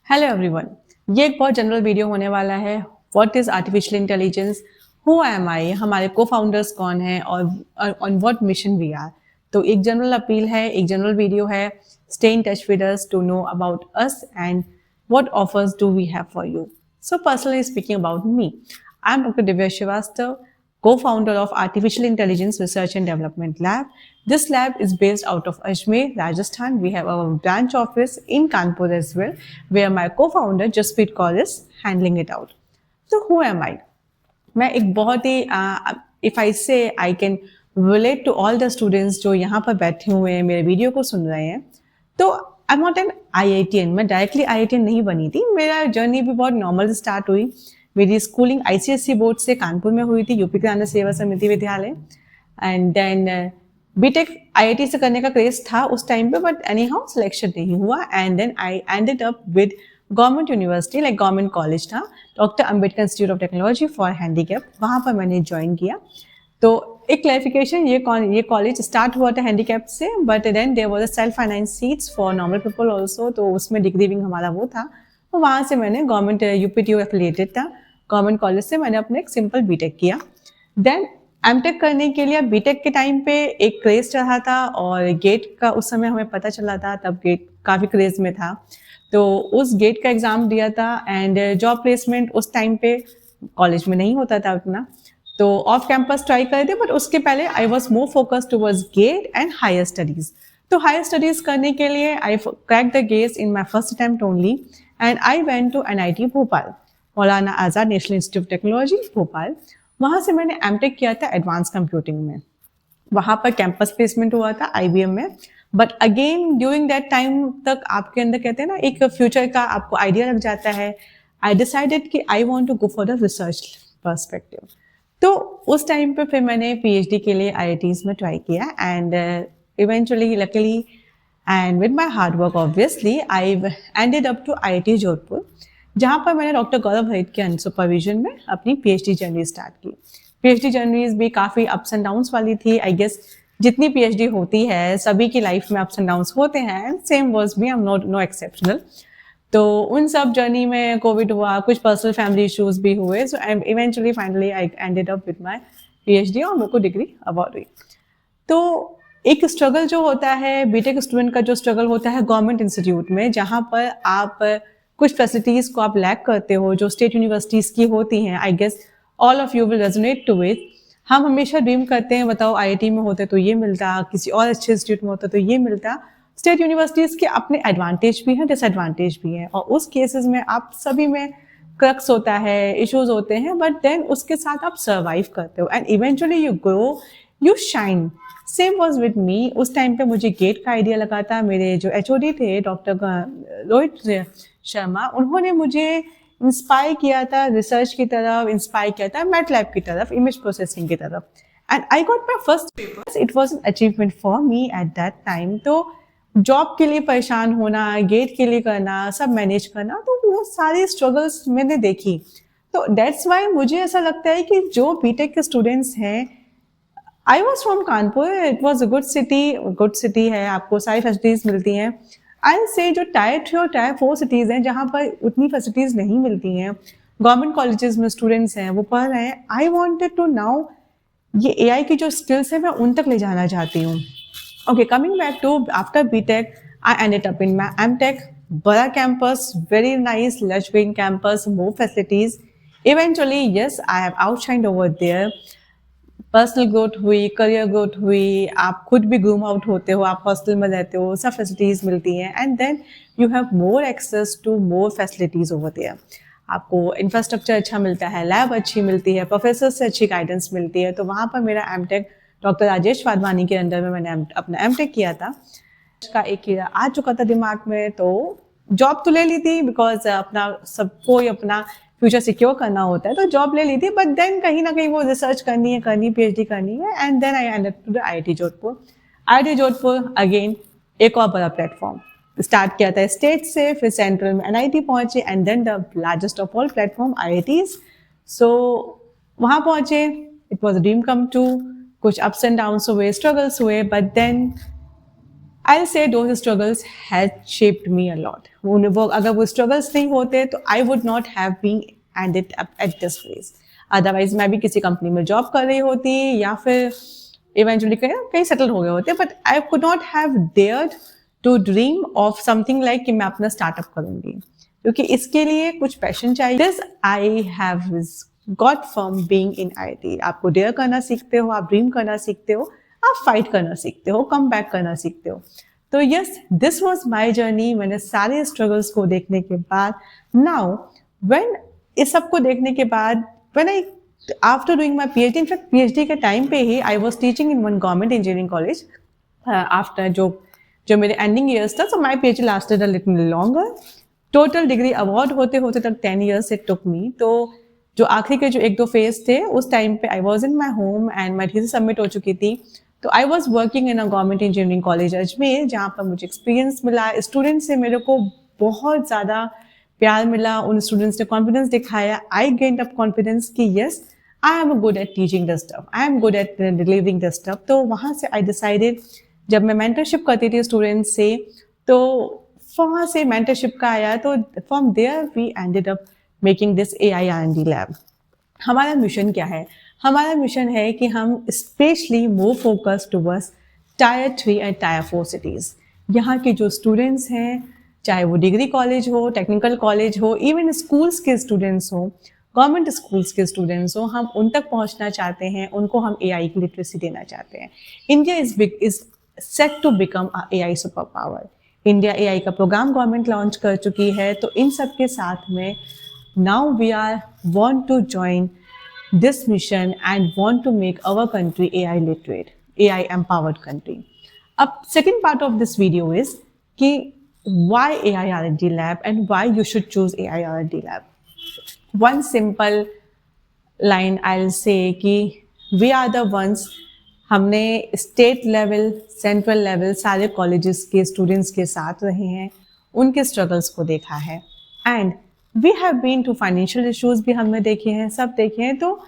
Hello everyone. ये एक बहुत जनरल वीडियो होने वाला है। What is artificial intelligence, who am I, हमारे को फाउंडर्स कौन हैं और on what mission we are. तो एक जनरल अपील है, एक जनरल वीडियो है। Stay in touch with us to know about us and what offers do we have for you. So personally speaking about me, I am doctor Divya Srivastava, co-founder of Artificial Intelligence Research and Development Lab. This lab is based out of Ajmer, Rajasthan. We have our branch office in Kanpur as well, where my co-founder Jasprit Kaur is handling it out. So who am I? मैं एक बहुत ही if I say I can relate to all the students जो यहाँ पर बैठे हुए हैं, मेरे वीडियो को सुन रहे हैं, तो I am not an IITian। मैं डायरेक्टली IITian नहीं बनी थी। मेरा जर्नी भी बहुत नॉर्मल स्टार्ट हुई। मेरी स्कूलिंग ICSE बोर्ड से कानपुर में हुई थी, यूपी ज्ञान सेवा समिति विद्यालय। एंड देन बीटेक IIT से करने का क्रेज था उस टाइम पे, बट एनी हाउ सिलेक्शन नहीं हुआ। And then I ended up with government university, like government college था, doctor Ambedkar institute of technology for handicap. वहाँ पर मैंने ज्वाइन किया। तो एक क्लैरिफिकेशन, ये कॉलेज स्टार्ट हुआ था हैंडीकैप से, but then there was a self finance seats for normal people also, तो उसमें डिग्री विंग हमारा वो था। तो वहाँ से मैंने गवर्नमेंट UPTU एफिलिएटेड था, गवर्नमेंट कॉलेज से मैंने अपने एक सिंपल बीटेक किया। देन एमटेक करने के लिए बीटेक के टाइम पे एक क्रेज चढ़ा था, और गेट का उस समय हमें पता चला था, तब गेट काफ़ी क्रेज में था। तो उस गेट का एग्ज़ाम दिया था, एंड जॉब प्लेसमेंट उस टाइम पे कॉलेज में नहीं होता था उतना, तो ऑफ कैंपस ट्राई करे थे, बट उसके पहले I was more focused towards GATE and higher studies. तो हायर स्टडीज़ करने के लिए I crack the GATEs in my first attempt only, and I went to NIT Bhopal, Maulana Azad national institute of technology Bhopal. वहाँ से मैंने एमटेक किया था एडवांस कंप्यूटिंग में। वहाँ पर कैंपस प्लेसमेंट हुआ था IBM में। But again during that time तक आपके अंदर कहते हैं ना, एक फ्यूचर का आपको आइडिया लग जाता है। आई डिसाइडेड कि I want to go for the research perspective. तो उस टाइम पे फिर मैंने PhD के लिए IITs में ट्राई किया, and eventually luckily and with my hard work obviously I ended up to IIT Jodhpur, जहाँ पर मैंने डॉक्टर गौरव हरित के सुपरविजन में अपनी PhD जर्नी स्टार्ट की। PhD जर्नीज भी काफ़ी अप्स एंड डाउन्स वाली थी। आई गेस जितनी PhD होती है सभी की लाइफ में अप्स एंड डाउन्स होते हैं, same was me, I am no exceptional. तो उन सब जर्नी में कोविड हुआ, कुछ पर्सनल फैमिली इश्यूज भी हुए, so eventually finally I ended up with my PhD और मेरे को डिग्री अवार्ड हुई। तो एक स्ट्रगल जो होता है बीटेक स्टूडेंट का, जो स्ट्रगल होता है गवर्नमेंट इंस्टीट्यूट में, जहाँ पर आप कुछ फैसिलिटीज़ को आप लैक करते हो जो स्टेट यूनिवर्सिटीज़ की होती हैं। I guess all of you will resonate to it. हम हमेशा ड्रीम करते हैं, बताओ IIT में होते तो ये मिलता, किसी और अच्छे इंस्टीट्यूट में होता तो ये मिलता। स्टेट यूनिवर्सिटीज़ के अपने एडवांटेज भी हैं, डिसएडवांटेज भी हैं, और उस केसेस में आप सभी में क्रक्स होता है, इश्यूज होते हैं, बट देन उसके साथ आप सर्वाइव करते हो, and eventually you grow, you shine. Same was with me. उस टाइम पे मुझे गेट का आइडिया लगा था। मेरे जो HOD थे डॉक्टर रोहित शर्मा, उन्होंने मुझे इंस्पायर किया था रिसर्च की तरफ, इंस्पायर किया था मैटलैब की तरफ, इमेज प्रोसेसिंग की तरफ, and I got my first paper. It was an achievement for me at that time. तो जॉब के लिए परेशान होना, गेट के लिए करना, सब मैनेज करना, तो वो सारी स्ट्रगल्स मैंने देखी। तो दैट्स वाई मुझे ऐसा लगता है कि जो बीटेक के स्टूडेंट्स हैं, I was from Kanpur, it was a good city है, आपको सारी फैसिलिटीज़ मिलती हैं। आई से जो Tier 3 और Tier 4 सिटीज़ हैं, जहाँ पर उतनी फैसिलिटीज़ नहीं मिलती हैं, गवर्नमेंट कॉलेजेस में स्टूडेंट्स हैं वो पढ़ रहे हैं। आई वॉन्टेड टू नाउ ये AI की जो स्किल्स हैं मैं उन तक ले जाना चाहती हूँ। Okay, coming back to after BTech, I ended up in my MTech. बड़ा campus, very nice lush green campus, more facilities. Eventually yes, I have outshined over there. Personal growth हुई, करियर ग्रोथ हुई, आप खुद भी groom out होते हो, आप hostel में रहते हो, सब फैसिलिटीज़ मिलती हैं, and then you have more access to more facilities over there. आपको इंफ्रास्ट्रक्चर अच्छा मिलता है, लैब अच्छी मिलती है, प्रोफेसर से अच्छी गाइडेंस मिलती है। तो वहाँ पर मेरा एमटेक डॉक्टर राजेश वाधवानी के अंडर में मैंने अपना एमटेक किया था। का एक कीड़ा आ चुका था दिमाग में, तो जॉब तो ले ली थी, बिकॉज अपना सबको ही अपना फ्यूचर सिक्योर करना होता है, तो जॉब ले ली थी, बट देन कहीं ना कहीं वो रिसर्च करनी है, PhD करनी है, and then I ended to the IIT Jodhpur. IIT Jodhpur again एक और बड़ा प्लेटफॉर्म, स्टार्ट किया था स्टेट से, फिर सेंट्रल में NIT पहुंचे, and then the largest of all platform IITs। So वहाँ पहुंचे, it was a dream come true. कुछ अप्स एंड डाउन्स हुए, स्ट्रगल्स हुए, but then I'll say those struggles had shaped me a lot. अगर वो struggles नहीं होते तो I would not have been ended up at this phase. Otherwise मैं भी किसी कंपनी में जॉब कर रही होती या फिर इवेंचुअली कहीं सेटल हो गए होते, but I could not have dared to dream of something like कि मैं अपना स्टार्टअप करूंगी, क्योंकि इसके लिए कुछ पैशन चाहिए. This I have got from being in IT. आपको डेयर करना सीखते हो, आप ड्रीम करना सीखते हो, आप फाइट करना सीखते हो, कम बैक करना सीखते हो. तो yes, this was my journey. मैंने सारे स्ट्रगल्स को देखने के बाद, नाउ व्हेन इस सब को देखने के बाद, when I after doing my PhD, in fact PhD के टाइम पे ही I was teaching in one government engineering college. After जो मेरे ending years था, so my PhD lasted a little longer. Total degree award होते होते तक 10 years it took me. तो जो आखिरी के जो 1-2 फेज थे उस टाइम पे I was in my home and my thesis submit हो चुकी थी. तो I was working in a government engineering college Ajmer, जहाँ पर मुझे एक्सपीरियंस मिला. स्टूडेंट्स से मेरे को बहुत ज़्यादा प्यार मिला, उन स्टूडेंट्स ने कॉन्फिडेंस दिखाया. आई गेन्ड अप कॉन्फिडेंस कि yes, I am good at teaching the stuff, I am good at delivering the stuff. तो वहाँ से आई डिसाइडेड, जब मैं मेंटरशिप करती थी स्टूडेंट्स से, तो वहाँ से मेंटरशिप का आया. तो from there we ended up making this AI R&D lab. हमारा मिशन क्या है? हमारा मिशन है कि हम specially more focus towards Tier 3 and Tier 4 cities. यहाँ के जो स्टूडेंट्स हैं, चाहे वो डिग्री कॉलेज हो, टेक्निकल कॉलेज हो, इवन स्कूल्स के स्टूडेंट्स हो, गवर्नमेंट स्कूल्स के स्टूडेंट्स हो, हम उन तक पहुंचना चाहते हैं. उनको हम AI की लिटरेसी देना चाहते हैं. India is set to become AI super power. India AI का प्रोग्राम गवर्नमेंट लॉन्च कर चुकी है. तो इन सब के साथ में now we are want to join this mission and want to make our country AI literate, AI empowered country. अब second part of this video is कि why AI R&D lab and why you should choose AI R&D lab. One simple line I'll say कि we are the ones, हमने state level, central level सारे colleges के students के साथ रहे हैं, उनके स्ट्रगल्स को देखा है. And we have been to financial issues भी हमने देखे हैं, सब देखे हैं. तो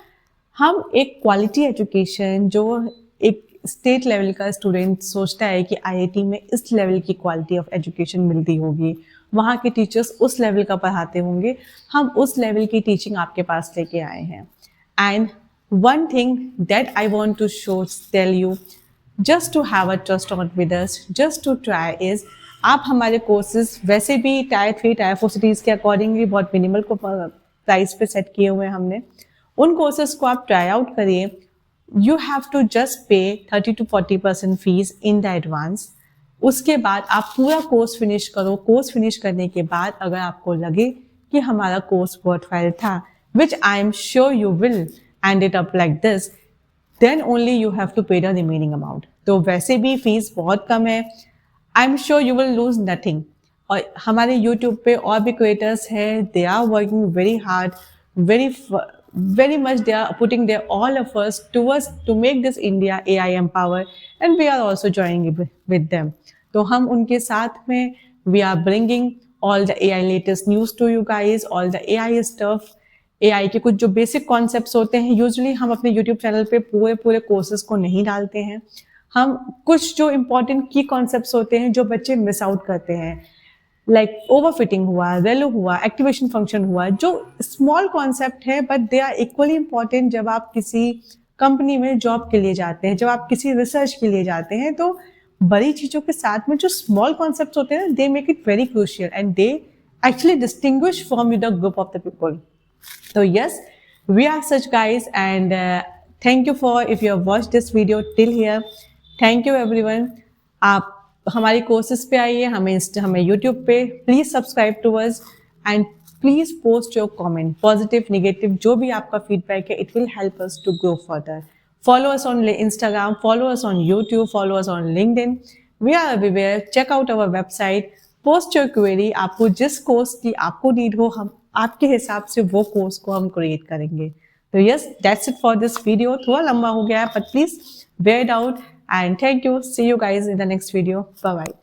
हम एक क्वालिटी एजुकेशन, जो एक स्टेट लेवल का स्टूडेंट सोचता है कि IIT में इस लेवल की क्वालिटी ऑफ एजुकेशन मिलती होगी, वहाँ के टीचर्स उस लेवल का पढ़ाते होंगे, हम उस लेवल की टीचिंग आपके पास लेके आए हैं. And one thing that I want to tell you, just to have a trust on with us, just to try is, आप हमारे कोर्सेज वैसे भी Tier 3 Tier 4 सिटीज़ के अकॉर्डिंगली बहुत मिनिमल को प्राइस पे सेट किए हुए हैं हमने. उन कोर्सेज को आप ट्राई आउट करिए. You have to just pay 30 to 40% fees in the advance. उसके बाद आप पूरा कोर्स फिनिश करो. कोर्स फिनिश करने के बाद अगर आपको लगे कि हमारा कोर्स वर्थवाइल था, which I am sure you will end it up like this, then only you have to pay the remaining amount. तो वैसे भी फीस बहुत कम है. I am sure you will lose nothing. और हमारे YouTube पे और भी क्रिएटर्स हैं, they are working very hard, very much they are putting their all efforts towards to make this India AI empowered, and we are also joining with them. तो हम उनके साथ में we are bringing all the AI latest news to you guys, all the AI stuff. AI के कुछ जो basic concepts होते हैं, यूजुअली हम अपने YouTube चैनल पे पूरे कोर्सेज को नहीं डालते हैं. हम कुछ जो इम्पोर्टेंट की कॉन्सेप्ट्स होते हैं जो बच्चे मिस आउट करते हैं, लाइक ओवरफिटिंग हुआ, रेलो हुआ, एक्टिवेशन फंक्शन हुआ, जो स्मॉल कॉन्सेप्ट है but they are equally important जब आप किसी कंपनी में जॉब के लिए जाते हैं, जब आप किसी रिसर्च के लिए जाते हैं. तो बड़ी चीज़ों के साथ में जो स्मॉल कॉन्सेप्ट्स होते हैं, they make it very crucial and they actually distinguish from the group of the people. तो yes, we are such guys and thank you for if you have watched this video till here. Thank you everyone. आप हमारी courses पे आइए, हमें YouTube पे please subscribe to us and please post your comment, positive negative, जो भी आपका feedback है, it will help us to grow further. Follow us on Instagram, follow us on YouTube, follow us on LinkedIn. We are everywhere. Check out our website. Post your query. आपको जिस course की आपको need हो, हम आपके हिसाब से वो कोर्स को हम क्रिएट करेंगे. तो yes, that's it for this video. थोड़ा लंबा हो गया है, but please bear it out and thank you. See you guys in the next video. Bye bye.